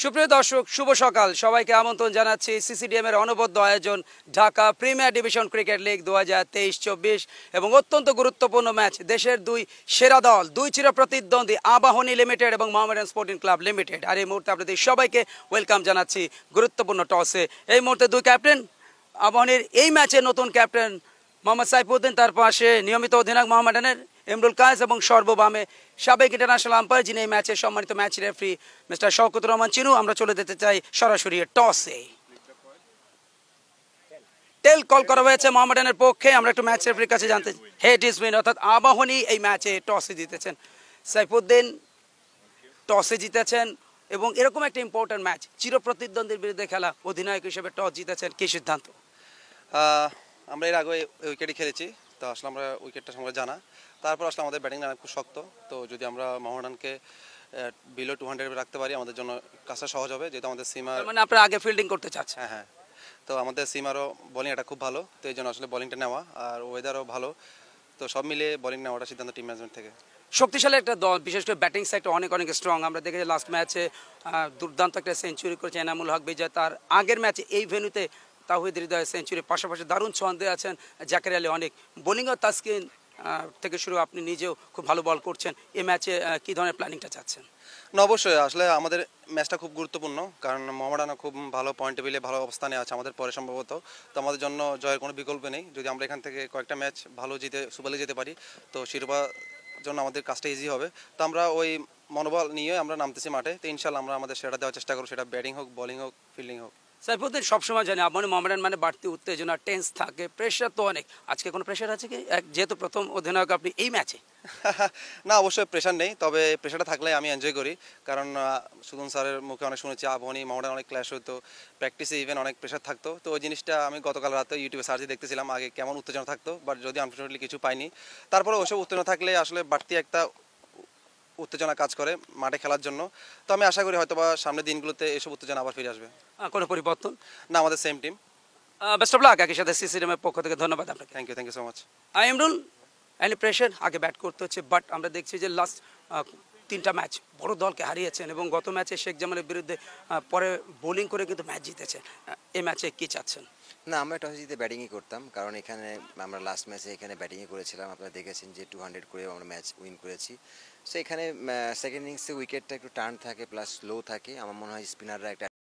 সুপ্রিয় দর্শক, শুভ সকাল। সবাইকে আমন্ত্রণ জানাচ্ছি সিসিডিএম এর অনবদ্য আয়োজন Dhaka premier division cricket league 2023-24 এবং অত্যন্ত গুরুত্বপূর্ণ ম্যাচ। দেশের দুই সেরা দল, দুই চিরপ্রতিদ্বন্দ্বী আবাহনী লিমিটেড এবং মোহামেডান স্পোর্টিং ক্লাব লিমিটেড। আর এই মুহূর্তে আপনাদের সবাইকে ওয়েলকাম জানাচ্ছি গুরুত্বপূর্ণ টসে। এই মুহূর্তে দুই ক্যাপ্টেন, আবাহনীর এই ম্যাচে নতুন ক্যাপ্টেন মোহাম্মদ সাইফুদ্দিন, তার পাশে নিয়মিত অধিনায়ক মোহামেডানের ইমরুল কায়েস এবং সর্ববামে সাবেক ইন্টারন্যাশনাল আম্পায়ার, যিনি এই ম্যাচের সম্মানিত match referee mister শওকতুর Rahman Chinu. আমরা চলে যেতে চাই সরাসরি টসে। টেল কল করা হয়েছে মোহামেডানের পক্ষে। আমরা একটু ম্যাচ রেফারির কাছে জানতে হেড ইজ উইন, অর্থাৎ আবাহনী এই ম্যাচে টসে জিতেছেন। সাইফুদ্দিন টসে জিতেছেন এবং এরকম একটা ইম্পর্টেন্ট ম্যাচ, চিরপ্রতিদ্বন্দ্বীর বিরুদ্ধে খেলা, অধিনায়ক হিসেবে টস জিতেছেন, কি সিদ্ধান্ত? আমরা এর আগে উইকেটই খেলেছি, তো আসলে আমরা উইকেটটা সঙ্গে জানা। তারপর আসলে আমাদের ব্যাটিং লাইন খুব শক্ত, তো যদি আমরা মোহামেডানকে বিলো 200 রাখতে পারি আমাদের জন্য কাজটা সহজ হবে, যেহেতু আমাদের সিমার মানে আপনারা আগে ফিল্ডিং করতে চাচ্ছেন। হ্যাঁ, তো আমাদের সিমারও বোলিং এটা খুব ভালো, তো এই জন্য আসলে বোলিংটা নেওয়া, আর ওয়েদারও ভালো, তো সব মিলিয়ে বোলিং নেওয়াটা সিদ্ধান্ত টিম ম্যানেজমেন্ট থেকে। শক্তিশালী একটা দল, বিশেষ করে ব্যাটিং সাইডটা অনেক অনেক স্ট্রং। আমরা দেখেছি লাস্ট ম্যাচে দুর্দান্ত একটা সেঞ্চুরি করেছে এনামুল হক বিজয়। তার আগের ম্যাচে এই ভেন্যুতে তাওহিদ হৃদয় সেঞ্চুরি, পাশাপাশি দারুণ ছন্দে আছেন জাকের আলী অনেক। বোলিংও তাসকিন থেকে শুরু, আপনি নিজেও খুব ভালো বল করছেন। এই ম্যাচে কী ধরনের প্ল্যানিংটা চাচ্ছেন? না, অবশ্যই আসলে আমাদের ম্যাচটা খুব গুরুত্বপূর্ণ, কারণ মোহামেডানও খুব ভালো পয়েন্ট টেবিলে ভালো অবস্থানে আছে আমাদের পরে সম্ভবত, তো আমাদের জন্য জয়ের কোনো বিকল্প নেই। যদি আমরা এখান থেকে কয়েকটা ম্যাচ ভালো জিতে সুপার লিগে যেতে পারি, তো শিরোপা জন্য আমাদের কাজটা ইজি হবে। তো আমরা ওই মনোবল নিয়ে আমরা নামতেছি মাঠে, তো ইনশাল্লাহ আমরা আমাদের সেটা দেওয়ার চেষ্টা করব, সেটা ব্যাটিং হোক, বোলিং হোক, ফিল্ডিং হোক। সাইফুদ্দিন, সবসময় জানি আবাহনী মোহামেডান মানে বাড়তি উত্তেজনা, টেন্স থাকে, প্রেশার তো অনেক। আজকে কোনো প্রেশার আছে কি, যেহেতু প্রথম অধিনায়ক আপনি এই ম্যাচে? না, অবশ্যই প্রেশার নেই, তবে প্রেশারটা থাকলে আমি এনজয় করি, কারণ সুদন স্যারের মুখে অনেক শুনেছি আবাহনী মোহামেডান অনেক ক্ল্যাশ হতো, প্র্যাকটিসে ইভেন অনেক প্রেশার থাকতো, তো ওই জিনিসটা আমি গতকাল রাতে ইউটিউবে সার্চ দিয়ে দেখতেছিলাম আগে কেমন উত্তেজনা থাকতো, বাট যদি আনফর্চুনেটলি কিছু পাইনি। তারপরে ওইসব উত্তেজনা থাকলে আসলে বাড়তি একটা উত্তেজনা কাজ করে মাঠে খেলার জন্য, তো আমি আশা করি হয়তোবা সামনের দিনগুলোতে এসব উত্তেজনা আবার ফিরে আসবে। কোনো পরিবর্তন না, আমাদের same team. Best of luck. একই সাথে সিসিডিএমের পক্ষ থেকে ধন্যবাদ আপনাকে। Thank you so much. Imrul, any pressure? আগে ব্যাট করতে হচ্ছে, বাট আমরা দেখছি যে লাস্ট 3টা ম্যাচ বড় দলকে হারিয়েছেন এবং গত ম্যাচে শেখ জামালের বিরুদ্ধে পরে বোলিং করে কিন্তু ম্যাচ জিতেছেন। এই ম্যাচে কি চাচ্ছেন? না, আমরা টস জিতে ব্যাটিংই করতাম, কারণ এখানে আমরা লাস্ট ম্যাচে এখানে ব্যাটিংই করেছিলাম। আপনারা দেখেছেন যে 200 করে আমরা ম্যাচ উইন করেছি। সো এখানে সেকেন্ড ইনিংসে উইকেটটা একটু টার্ন থাকে প্লাস স্লো থাকে, আমার মনে হয় স্পিনাররা একটা